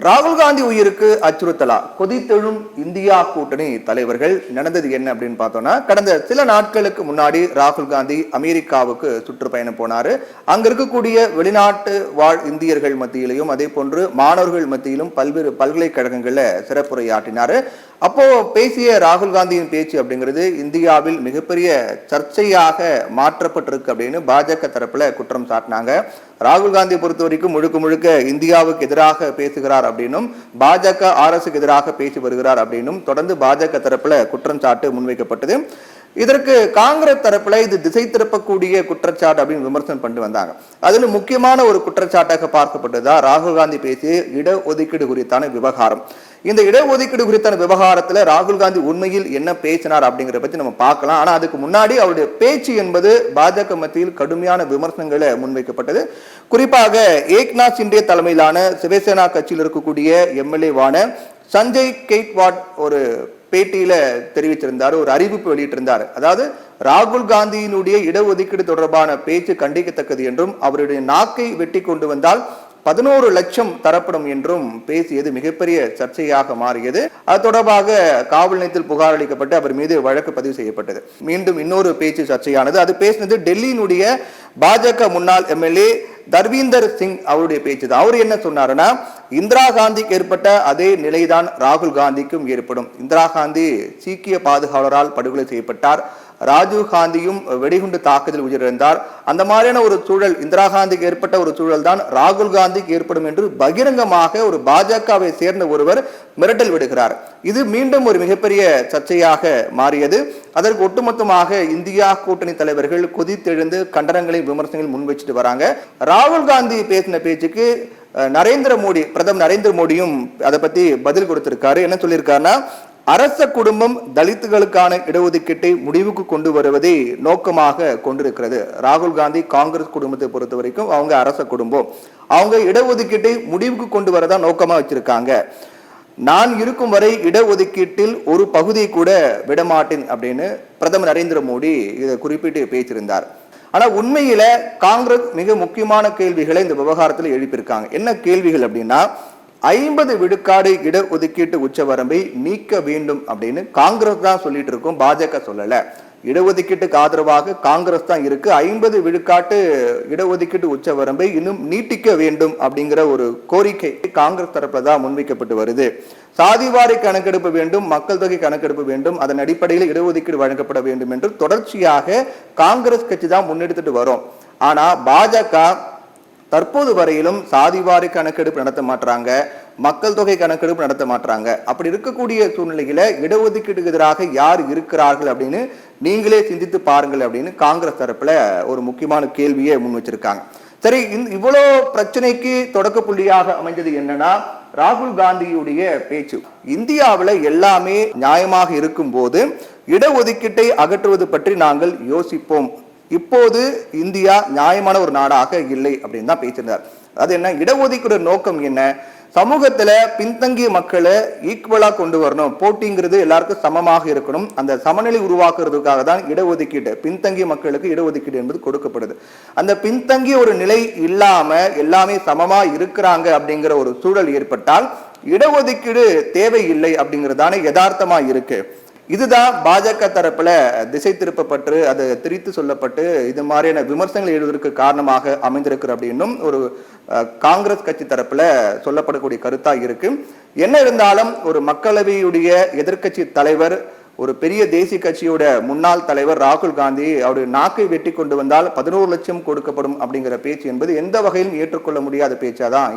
ராகுல் காந்தி உயிருக்கு அச்சுறுத்தலா? கொதித்தெழும் இந்தியா கூட்டணி தலைவர்கள். நடந்தது என்ன அப்படின்னு பார்த்தோம்னா, கடந்த சில நாட்களுக்கு முன்னாடி ராகுல் காந்தி அமெரிக்காவுக்கு சுற்றுப்பயணம் போனாரு. அங்க இருக்கக்கூடிய வெளிநாட்டு வாழ் இந்தியர்கள் மத்தியிலையும் அதே போன்று மாணவர்கள் மத்தியிலும் பல்வேறு பல்கலைக்கழகங்கள்ல சிறப்புரையாற்றினாரு. அப்போ பேசிய ராகுல் காந்தியின் பேச்சு அப்படிங்கிறது இந்தியாவில் மிகப்பெரிய சர்ச்சையாக மாற்றப்பட்டிருக்கு அப்படின்னு பாஜக தரப்புல குற்றம் சாட்டினாங்க. ராகுல் காந்தியை பொறுத்த வரைக்கும் முழுக்க முழுக்க இந்தியாவுக்கு எதிராக பேசுகிறார் அப்படின்னும் பாஜக அரசுக்கு எதிராக பேசி வருகிறார் அப்படின்னும் தொடர்ந்து பாஜக தரப்புல குற்றம் சாட்டு முன்வைக்கப்பட்டது. இதற்கு காங்கிரஸ் தரப்புல இது திசை திருப்பக்கூடிய குற்றச்சாட்டு அப்படின்னு விமர்சனம் பண்ணிட்டு வந்தாங்க. அதுல முக்கியமான ஒரு குற்றச்சாட்டாக பார்க்கப்பட்டதா ராகுல் காந்தி பேசிய இடஒதுக்கீடு குறித்தான விவகாரம். இந்த இடஒதுக்கீடு குறித்தான விவகாரத்துல ராகுல் காந்தி உண்மையில் என்ன பேசினார் அப்படிங்கிறத பத்தி நம்ம பார்க்கலாம். ஆனா அதுக்கு முன்னாடி அவருடைய பேச்சு என்பது பாஜக மத்தியில் கடுமையான விமர்சனங்களை முன்வைக்கப்பட்டது. குறிப்பாக ஏக்நாத் சிண்டே தலைமையிலான சிவசேனா கட்சியில் இருக்கக்கூடிய எம்எல்ஏவான சஞ்சய் கெய்க்வாட் ஒரு பேட்டியில தெரிவிச்சிருந்தார், ஒரு அறிவிப்பு வெளியிட்டிருந்தார். அதாவது ராகுல் காந்தியினுடைய இடஒதுக்கீடு தொடர்பான பேச்சு கண்டிக்கத்தக்கது என்றும் அவருடைய நாக்கை வெட்டி கொண்டு வந்தால் 11 லட்சம் தரப்படும் என்றும் பேசியது மிகப்பெரிய சர்ச்சையாக மாறியது. அது தொடர்பாக காவல் நிலையத்தில் புகார் அளிக்கப்பட்டு அவர் மீது வழக்கு பதிவு செய்யப்பட்டது. மீண்டும் இன்னொரு பேச்சு சர்ச்சையானது. அது பேசினது டெல்லியினுடைய பாஜக முன்னாள் எம்எல்ஏ தர்வீந்தர் சிங் அவருடைய பேச்சு தான். அவர் என்ன சொன்னாருன்னா, இந்திரா காந்திக்கு ஏற்பட்ட அதே நிலைதான் ராகுல் காந்திக்கும் ஏற்படும். இந்திரா காந்தி சீக்கிய பாதுகாவலரால் படுகொலை செய்யப்பட்டார். ராஜீவ் காந்தியும் வெடிகுண்டு தாக்குதல் உயிரிழந்தார். அந்த மாதிரியான ஒரு சூழல் இந்திரா காந்திக்கு ஏற்பட்ட ஒரு சூழல் தான் ராகுல் காந்திக்கு ஏற்படும் என்று பகிரங்கமாக ஒரு பாஜகவை சேர்ந்த ஒருவர் மிரட்டல் விடுகிறார். இது மீண்டும் ஒரு மிகப்பெரிய சர்ச்சையாக மாறியது. அதற்கு ஒட்டுமொத்தமாக இந்தியா கூட்டணி தலைவர்கள் கொதித்தெழுந்து கண்டனங்களை விமர்சனங்கள் முன்வச்சிட்டு வராங்க. ராகுல் காந்தி பேசின பேச்சுக்கு பிரதமர் நரேந்திர மோடியும் அதை பத்தி பதில் கொடுத்திருக்காரு. என்ன சொல்லியிருக்காருன்னா, அரச குடும்பம் தலித்துகளுக்கான இடஒதுக்கீட்டை முடிவுக்கு கொண்டு வருவதை நோக்கமாக கொண்டிருக்கிறது. ராகுல் காந்தி காங்கிரஸ் குடும்பத்தை பொறுத்த வரைக்கும் அவங்க அரச குடும்பம், அவங்க இடஒதுக்கீட்டை முடிவுக்கு கொண்டு வரதா நோக்கமா வச்சிருக்காங்க. நான் இருக்கும் வரை இடஒதுக்கீட்டில் ஒரு பகுதியை கூட விடமாட்டேன் அப்படின்னு பிரதமர் நரேந்திர மோடி இதை குறிப்பிட்டு பேசியிருந்தார். ஆனா உண்மையில காங்கிரஸ் மிக முக்கியமான கேள்விகளை இந்த விவகாரத்தில் எழுப்பியிருக்காங்க. என்ன கேள்விகள் அப்படின்னா, 50 விழுக்காடு இடஒதுக்கீட்டு உச்சவரம்பை நீக்க வேண்டும் அப்படின்னு காங்கிரஸ் தான் சொல்லிட்டு இருக்கும், பாஜக சொல்லல. இடஒதுக்கீட்டுக்கு ஆதரவாக காங்கிரஸ் தான் இருக்கு. 50 விழுக்காட்டு இடஒதுக்கீட்டு உச்சவரம்பை இன்னும் நீட்டிக்க வேண்டும் அப்படிங்கிற ஒரு கோரிக்கை காங்கிரஸ் தரப்புல தான் முன்வைக்கப்பட்டு வருது. சாதிவாரி கணக்கெடுப்பு வேண்டும், மக்கள் தொகை கணக்கெடுப்பு வேண்டும், அதன் அடிப்படையில் இடஒதுக்கீடு வழங்கப்பட வேண்டும் என்று தொடர்ச்சியாக காங்கிரஸ் கட்சி தான் முன்னெடுத்துட்டு வரும். ஆனா பாஜக தற்போது வரையிலும் சாதிவாரி கணக்கெடுப்பு நடத்த மாட்டாங்க, மக்கள் தொகை கணக்கெடுப்பு நடத்த மாட்டாங்க. அப்படி இருக்கக்கூடிய சூழ்நிலையில இடஒதுக்கீட்டுக்கு எதிராக யார் இருக்கிறார்கள் அப்படின்னு நீங்களே சிந்தித்து பாருங்கள் அப்படின்னு காங்கிரஸ் தரப்புல ஒரு முக்கியமான கேள்வியை முன் வச்சிருக்காங்க. சரி, இவ்வளோ பிரச்சனைக்கு தொடக்க புள்ளியாக அமைந்தது என்னன்னா, ராகுல் காந்தியுடைய பேச்சு. இந்தியாவில் எல்லாமே நியாயமாக இருக்கும் போது இடஒதுக்கீட்டை அகற்றுவது பற்றி நாங்கள் யோசிப்போம். இப்போது இந்தியா நியாயமான ஒரு நாடாக இல்லை அப்படின்னு தான் பேசியிருந்தார். அது என்ன, இடஒதுக்கீடு நோக்கம் என்ன? சமூகத்துல பின்தங்கிய மக்களை ஈக்குவலா கொண்டு வரணும், போட்டிங்கிறது எல்லாருக்கும் சமமாக இருக்கணும், அந்த சமநிலை உருவாக்குறதுக்காக தான் இடஒதுக்கீடு, பின்தங்கிய மக்களுக்கு இடஒதுக்கீடு என்பது கொடுக்கப்படுது. அந்த பின்தங்கிய ஒரு நிலை இல்லாம எல்லாமே சமமா இருக்கிறாங்க அப்படிங்கிற ஒரு சூழல் ஏற்பட்டால் இடஒதுக்கீடு தேவையில்லை அப்படிங்கிறதான யதார்த்தமா இருக்கு. இதுதான் பாஜக தரப்புல திசை திருப்பப்பட்டு அது திரித்து சொல்லப்பட்டு இது மாதிரியான விமர்சனங்கள் எழுதுவதற்கு காரணமாக அமைந்திருக்கு அப்படின்னும் ஒரு காங்கிரஸ் கட்சி தரப்புல சொல்லப்படக்கூடிய கருத்தா இருக்கு. என்ன இருந்தாலும் ஒரு மக்களவையுடைய எதிர்கட்சி தலைவர், ஒரு பெரிய தேசிய கட்சியோட முன்னாள் தலைவர் ராகுல் காந்தி அவருடைய நாக்கை வெட்டி கொண்டு வந்தால் 11 லட்சம் கொடுக்கப்படும் அப்படிங்கிற பேச்சு என்பது எந்த வகையிலும் ஏற்றுக்கொள்ள முடியாத பேச்சாதான்